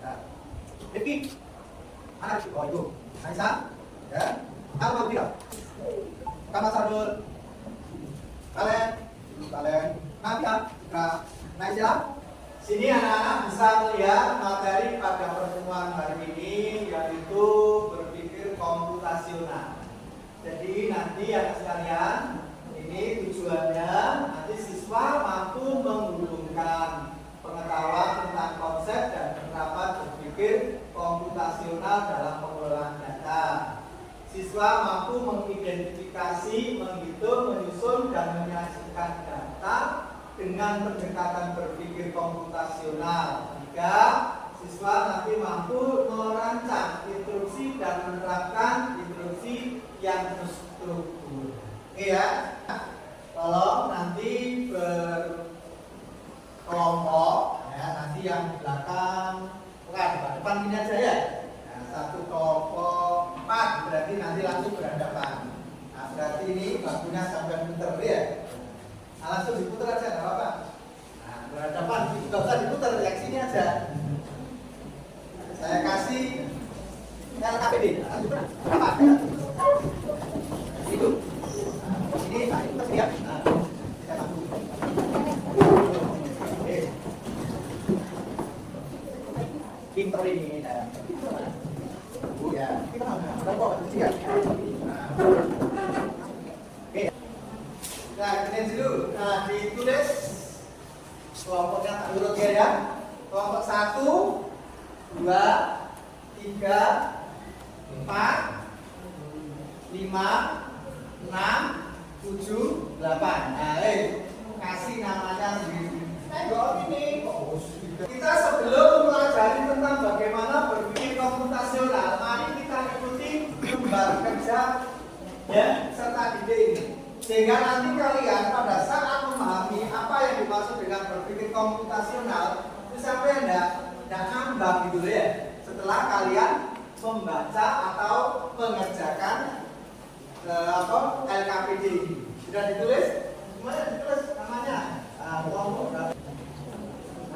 Nah, Rifki, anak itu, oh itu, Aisyah, ya, aku mau bilang, Kamu Sadul, kalian, Nadia, Aisyah. Sini anak-anak bisa melihat materi pada pertemuan hari ini, yaitu berpikir komputasional. Jadi nanti anak sekalian, ini tujuannya nanti siswa mampu menghubungkan pengetahuan tentang konsep dan penerapan berpikir komputasional dalam pengelolaan data. Siswa mampu mengidentifikasi, menghitung, menyusun, dan menyajikan data dengan pendekatan berpikir komputasional. Jika siswa nanti mampu merancang instruksi dan menerapkan instruksi yang terstruktur. Oke ya. Tolong nanti berkelompok ya, nanti yang di belakang depan ini aja ya. Nah, satu kelompok 4 berarti nanti langsung berhadapan. Nah, berarti ini bakunya sampai muter ya. Nah, langsung diputar aja, nggak apa-apa. Nah, berhadapan, nggak usah diputar, yang sini aja. Saya kasih LKPD. Apa? Itu. Ini, itu ya. Nah, saya bantu. Oke. Pinter ini. Ya, kita mau ya. Oke. Nah, ini dulu. Nah, ditulis kelompoknya tak urut ya. Kelompok 1, 2, 3, 4, 5, 6, 7, 8. Nah, kasih namanya sendiri. Ini kita sebelum mempelajari tentang bagaimana berpikir komputasional, mari kita ikuti gambar kerja ya serta ide ini. Sehingga nanti kalian pada saat memahami apa yang dimaksud dengan berpikir komputasional, itu sampai enggak ngambang gitu ya. Setelah kalian membaca atau mengerjakan LKPD ini. Sudah ditulis? Gimana ditulis namanya?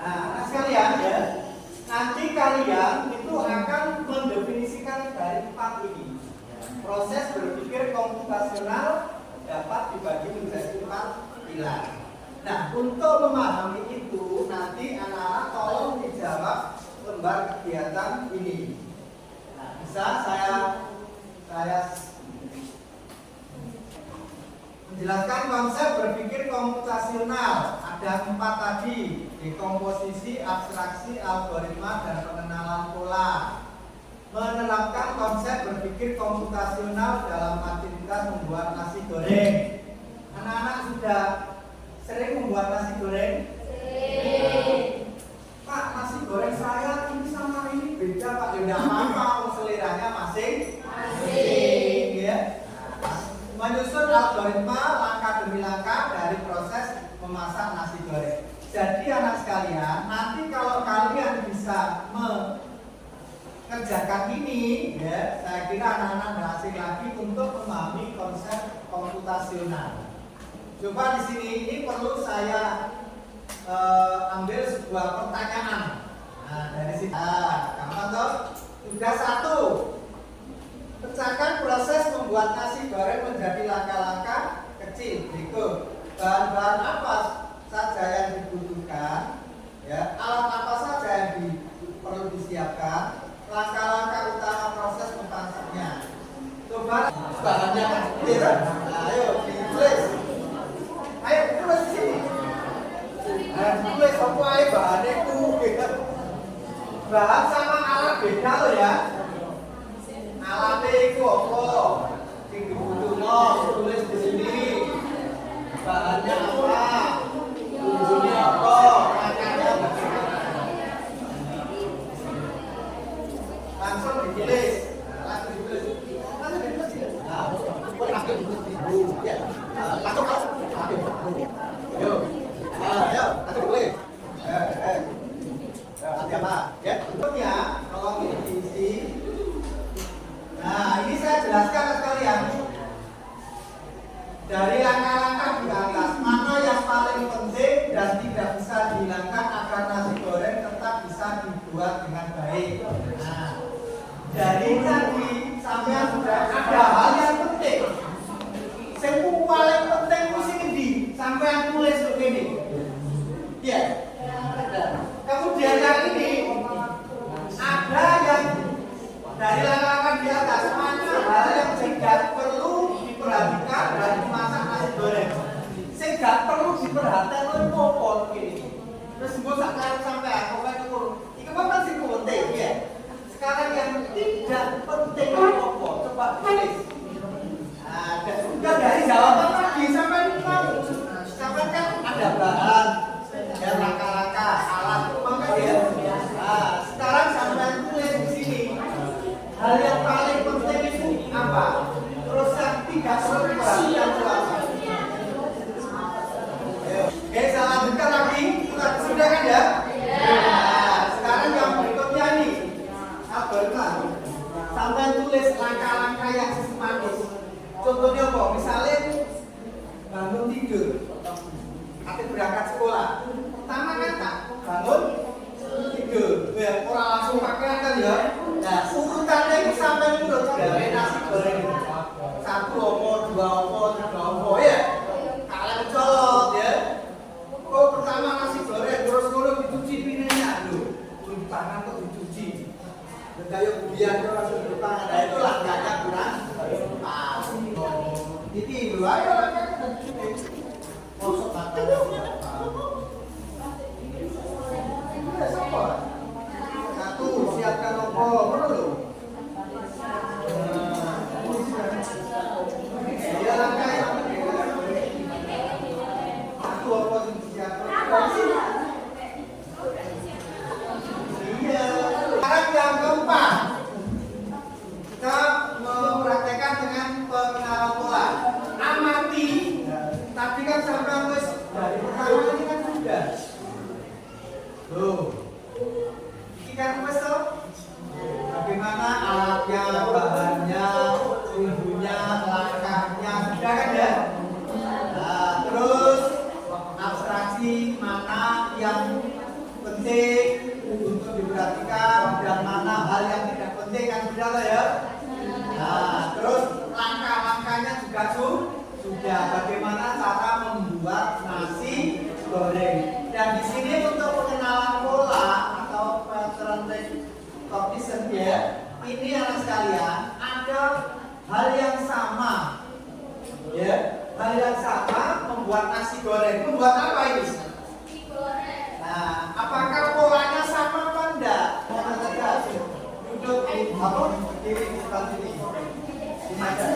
Nah, sekalian ya, nanti kalian itu akan mendefinisikan dari 4 ini. Proses berpikir komputasional dapat dibagi menjadi 4 pilar. Nah, untuk memahami itu, nanti anak-anak tolong dijawab lembar kegiatan ini. Nah, bisa saya menjelaskan konsep berpikir komputasional. Ada 4 tadi: dekomposisi, abstraksi, algoritma, dan pengenalan pola. Menerapkan konsep berpikir komputasional dalam aktivitas membuat nasi goreng. Anak-anak sudah sering membuat nasi goreng? Sering. Pak, nasi goreng saya ini sama ini beda Pak. Ya tidak apa-apa, seleranya masing-masing ya. Menyusun algoritma langkah demi langkah dari proses memasak nasi goreng. Jadi anak sekalian, nanti kalau kalian bisa mengerjakan ini, ya, saya kira anak-anak tidak asing lagi untuk memahami konsep komputasional. Coba di sini ini perlu saya ambil sebuah pertanyaan. Nah, dari sini, gampang toh? Tugas 1. Pecahkan proses membuat nasi goreng menjadi langkah-langkah kecil berikut. Bahan-bahan apa saja yang dibutuhkan, ya, alat apa saja yang perlu disiapkan, langkah-langkah utama proses memasaknya. Coba bahannya ya. Nah, ayo ditulis. Ayo tulis di sini. Tulis apa aja bahannya itu. Bahan sama alat beda loh ya. Alatnya itu apa? Sing dibutuhno tulis di sini. Bahannya apa? Tujuannya apa? Langkahnya bagaimana? Langsung ditulis. Langsung ditulis. Ya. Langsung. Ayo. Ayo, langsung tulis. Ada apa? Ya. Berikutnya, kalau ini diisi. Nah, ini saya jelaskan sekalian. Dari langkah-langkah di atas, mana yang paling penting dan tidak bisa dihilangkan agar nasi goreng tetap bisa dibuat dengan dengan baik. Nah, dari tadi sampean sudah ada hal yang penting. Yang paling penting mesti di sampean tulis begini. Ya. Kemudian yang ini ada yang dari langkah di atas mana hal yang tidak perlu diperhatikan dari masak nasi goreng. Tidak perlu diperhatikan oleh popon gini. Terus gue sekarang sampai aku kan itu kan sih penting ya. Sekarang yang tidak penting apa? Coba tulis. Nah, sudah dari jawaban tadi sampai kan ada bahan, ada langkah-langkah, alat, maka ya. Nah, sekarang sampai tulis di sini. Hal yang paling penting itu apa? Terus yang tidak perlu diperhatikan itu apa? Oke, saya lanjutkan lagi. Sudah kan ya? Nah, sekarang yang berikutnya nih. Sabarlah. Sampai tulis langkah-langkah yang sistematis. Contohnya apa? Misalnya bangun tidur, atau berangkat sekolah. Pertama kan tak bangun tidur. Ya, orang langsung pakaian kan ya. Nah, urutannya itu sampai menurut gawe nasi goreng. 1 opo, 2 opo, 3 opo ya. Kalian colot ya. Oh, pertama nasi goreng, terus kalau dicuci pinenya lho. Cuci tangan kok dicuci. Kayak biar langsung di tangan. Nah, itu langkahnya kurang pas. Jadi dulu ayo langkahnya. Masuk tangannya. Satu, siapkan opo, perlu. Ya langkah yang satu opo siapkan. Iya. Sekarang yang keempat, kita mempraktekkan dengan pengenalan pola. Amati. Tadi kan sampai wis dari pertama ini kan sudah. Tuh. Ini kan wis toh. Bagaimana alatnya, bahannya, bumbunya, langkahnya, sudah kan ya? Nah, terus abstraksi mana yang penting untuk diperhatikan dan mana hal yang tidak penting kan sudah lah ya. Nah, terus langkah-langkahnya juga sudah bagaimana cara membuat nasi goreng. Dan di sini untuk pengenalan pola atau pattern recognition ya, ini anak sekalian ada hal yang sama, ya, hal yang sama membuat nasi goreng. Membuat apa ini? Nah, apakah polanya sama apa enggak? Duduk di apa? Di depan sini. Ini ada.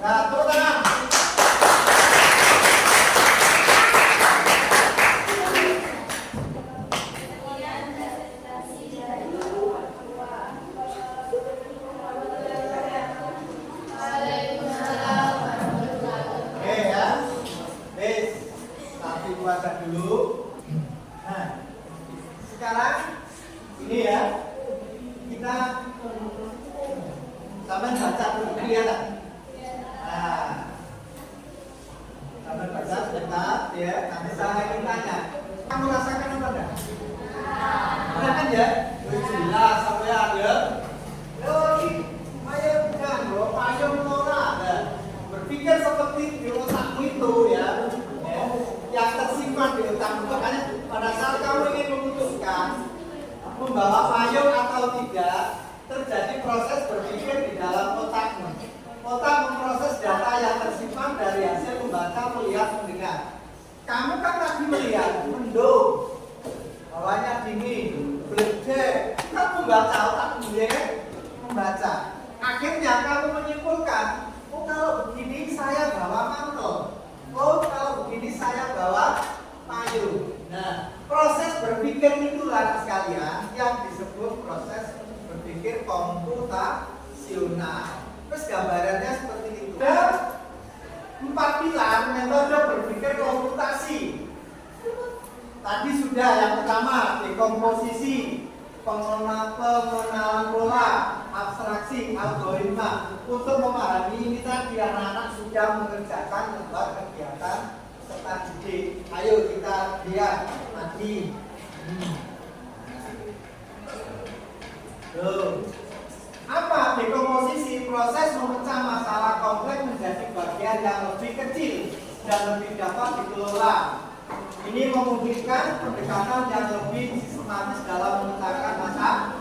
Nah, tepuk tangan. Oke ya. Wes, tapi puasa dulu. Nah, sekarang ini ya. Kita sampai baca dulu kelihatan. Nah, sampai baca sebentar ya. Nanti saya ingin tanya, kamu rasakan apa enggak? Nah, kan ya, jelas sampai ada. Oh, ini payung kan, bro, payung ora. Berpikir seperti di otakmu itu ya, yang tersimpan di otakmu. Makanya pada saat kamu ingin memutuskan membawa payung atau tidak, terjadi proses berpikir Terus gambarannya seperti itu. Ada 4 pilar metode berpikir komputasi. Tadi sudah yang pertama dekomposisi, pengenalan pola, abstraksi, algoritma. Untuk memahami ini tadi anak-anak sudah mengerjakan membuat kegiatan peserta didik. Ayo kita lihat tadi. Apa dekomposisi? Proses memecah masalah kompleks menjadi bagian yang lebih kecil dan lebih dapat dikelola. Ini memungkinkan pendekatan yang lebih sistematis dalam memecahkan masalah.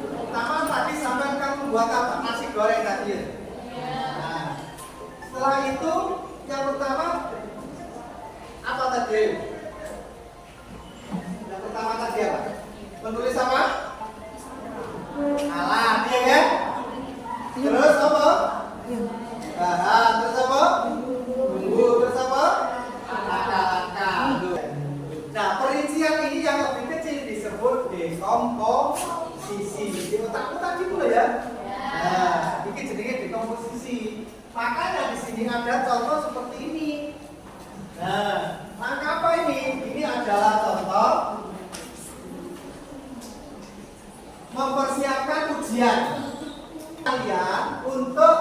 Pertama tadi sampai kamu buat apa? Nasi goreng tadi. Nah, setelah itu yang pertama apa tadi? Yang pertama tadi apa? Menulis apa? Alat, ya kan? Terus apa? Bahan, terus apa? Bumbu, terus apa? Langkah-langkah. Nah, perincian ini yang lebih kecil disebut dekomposisi. Di otakku tadi dulu ya. Nah, ini jadinya dekomposisi. Makanya di sini ada contoh seperti ini. Nah, langkah apa ini? Ini adalah contoh mempersiapkan ujian kalian untuk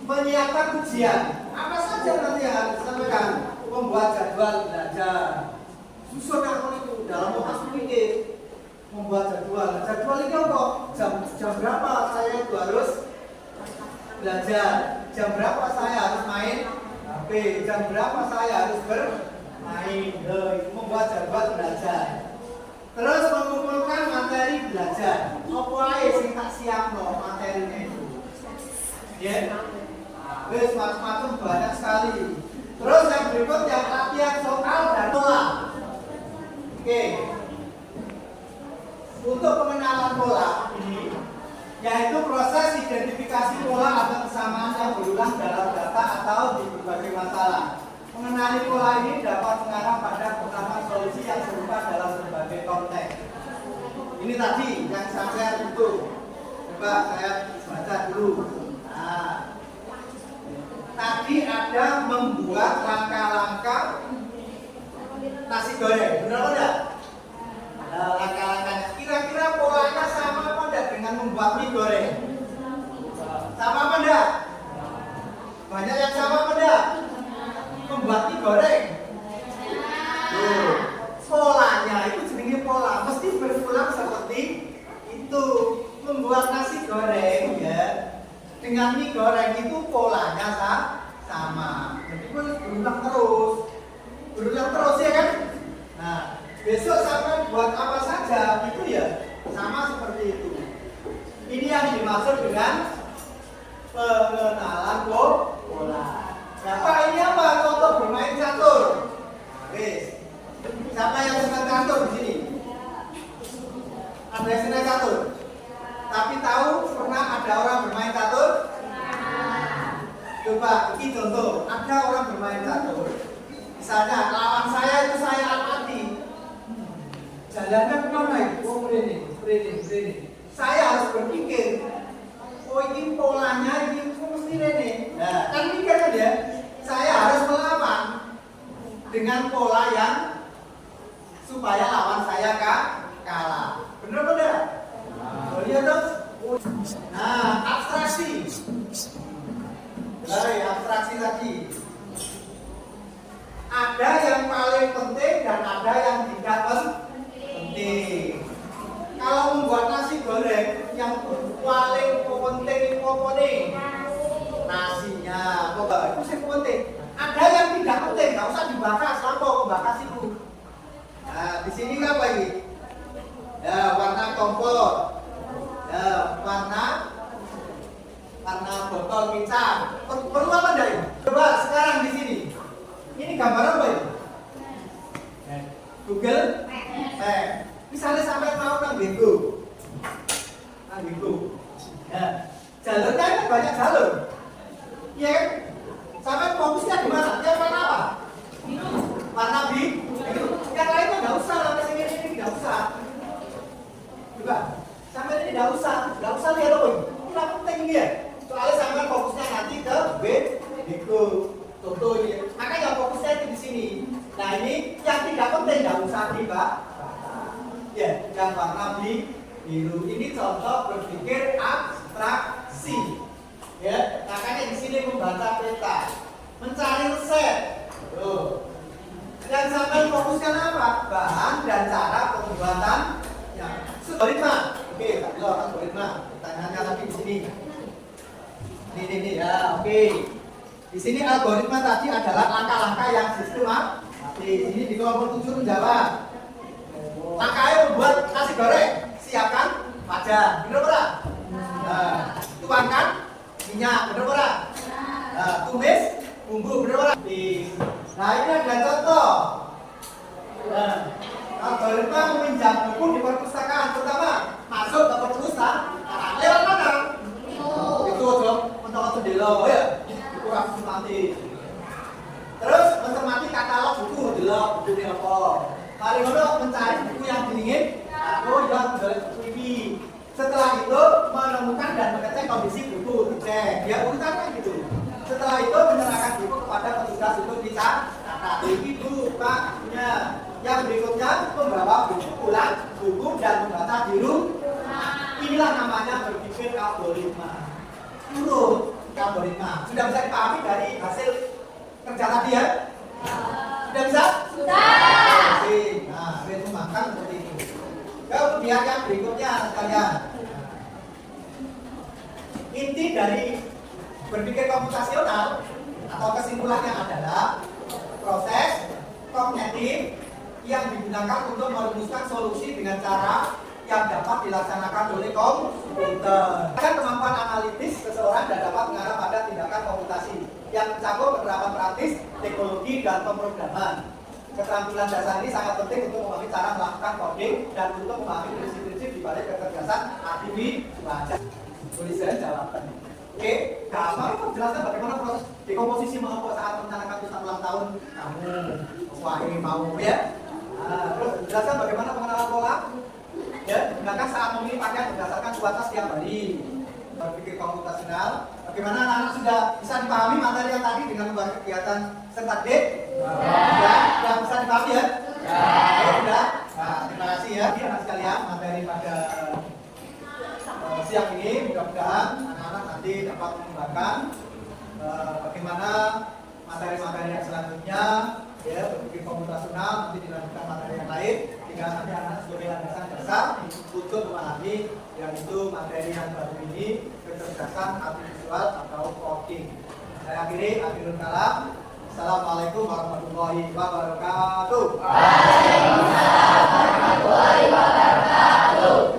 menyiapkan ujian. Apa saja nanti yang harus disampaikan? Membuat jadwal belajar. Susun aku itu dalam otak pikir. Membuat jadwal. Jadwal ini apa? Jam berapa saya itu harus belajar? Jam berapa saya harus main HP? Jam berapa saya harus bermain? Membuat jadwal belajar. Terus mengumpulkan materi belajar. Apa ae sing tak siapno materinya itu. Ya. Wis macam-macam banyak sekali. Terus yang berikut yang latihan soal dan pola. Oke. Untuk pengenalan pola ini yaitu proses identifikasi pola atau kesamaan yang berulang dalam data atau di berbagai masalah. Mengenali pola ini dapat mengarah pada pertama solusi yang serupa dalam berbagai konteks. Ini tadi yang saya butuh. Coba saya baca dulu. Nah, tadi ada membuat langkah-langkah nasi goreng. Benar tidak? Nah, langkah-langkahnya. Kira-kira polanya sama apa tidak dengan membuat mie goreng? Sama apa tidak? Banyak yang sama apa tidak? Membuat mie goreng. Polanya itu jenisnya pola, mesti berulang seperti itu. Membuat nasi goreng ya dengan mie goreng itu polanya sama. Jadi berulang terus ya kan? Nah, besok sampai buat apa saja itu ya sama seperti itu. Ini yang dimaksud dengan pengenalan pola. Nah, Pak, ini apa? Contoh bermain catur. Wis. Siapa yang suka catur di sini? Ada yang suka catur? Tapi tahu pernah ada orang bermain catur? Coba, ini contoh. Ada orang bermain catur. Misalnya, lawan saya itu saya amati. Jalannya kemana itu? Oh, ini. Saya harus berpikir. Oh, ini polanya, ini mesti ini. Nah, kan mikir kan ya? Saya harus melawan dengan pola yang supaya lawan saya kalah. Benar? Oh iya dong. Nah, abstraksi. Abstraksi tadi. Ada yang paling penting dan ada yang tidak penting. Kalau membuat nasi goreng, yang paling penting itu apa nih? Nasinya. Itu sih penting. Ada yang tidak penting, nggak usah dibahas. Apa membahas itu? Nah, di sini apa ini? Ya, warna kompor. Ya, warna botol kicap. Perlu apa enggak ini? Coba sekarang di sini. Ini gambar apa ini? Google Map. Misalnya sampai mau nang Bingo. Ya, jalurnya kan banyak jalur. Iya kan? Sampai fokusnya di mana? Yang warna apa? Warna biru. Yang lainnya nggak usah, sampai sini nggak usah. Coba, sampai ini nggak usah lihat apa ini. Ini penting ini ya. Soalnya sampai fokusnya nanti ke itu. Contoh ini. Makanya fokusnya itu di sini. Nah ini yang tidak penting nggak usah dibahas. Ya, yang warna biru ini contoh berpikir abstraksi. Ya, makanya di sini membaca peta, mencari resep. Tuh. Dan sampai fokuskan apa? Bahan dan cara pembuatan. Ya, algoritma. Oke, lo algoritma. Pertanyaannya lagi di sini. Ini ya, oke. Di sini algoritma tadi adalah langkah-langkah yang sistematis. Di sini di kelompok 7 menjawab. Langkahnya membuat nasi goreng. Siapkan wajan, bener ora? Tuangkan minyak, bener ora? Tumis bumbu, bener ora? Nah ini ada contoh. Algoritma meminjam buku di perpustakaan, terutama masuk ke perpustakaan. Lewat mana? Itu dong, mentok delo ya. Kurang sistematis. Terus mencermati katalog buku, delok buku apa. Mari ngono mencari buku yang diingin, aku yang TV. Setelah itu menemukan dan mengecek kondisi buku, dicek. Ya urutannya gitu. Setelah itu menyerahkan buku kepada petugas untuk dicatat. Ini bukanya. Yang berikutnya membawa buku pulang, buku dan membaca di rumah. Inilah namanya berpikir algoritma. Urut algoritma. Sudah bisa dipahami dari hasil kerja tadi ya? Sudah bisa? Sudah. Nah, itu makan seperti itu. Kemudian yang berikutnya sekalian. Inti dari berpikir komputasional atau kesimpulannya adalah proses kognitif yang digunakan untuk merumuskan solusi dengan cara yang dapat dilaksanakan oleh komputer. Kemampuan analitis seseorang dan dapat mengarah pada tindakan komputasi yang mencakup penerapan praktis, teknologi, dan pemrograman. Keterampilan dasar ini sangat penting untuk memahami cara melakukan coding dan untuk memahami prinsip-prinsip di balik kecerdasan artifisial. Tulisan jawaban. Oke, gampang itu jelaskan bagaimana proses dekomposisi mengelompok saat merencanakan tulisan ulang tahun kamu. Wah ini mau ya. Terus jelaskan bagaimana pengenalan pola. Ya, gunakan saat memilih pakaian berdasarkan cuaca setiap hari. Berpikir komputasional. Bagaimana anak-anak sudah bisa dipahami materi yang tadi dengan membuat kegiatan serta D? Ya, bisa dipahami ya? Ya, sudah. Nah, terima kasih ya. Anak sekalian, materi pada siang ini mudah-mudahan anak-anak nanti dapat mengembangkan bagaimana materi-materi yang selanjutnya ya berpikir komputasional nanti dilanjutkan materi yang lain hingga nanti anak sebagai landasan dasar untuk memahami yang itu materi yang baru ini kecerdasan artifisial atau coding. Saya akhirul kalam. Assalamualaikum warahmatullahi wabarakatuh. Waalaikumsalam warahmatullahi wabarakatuh.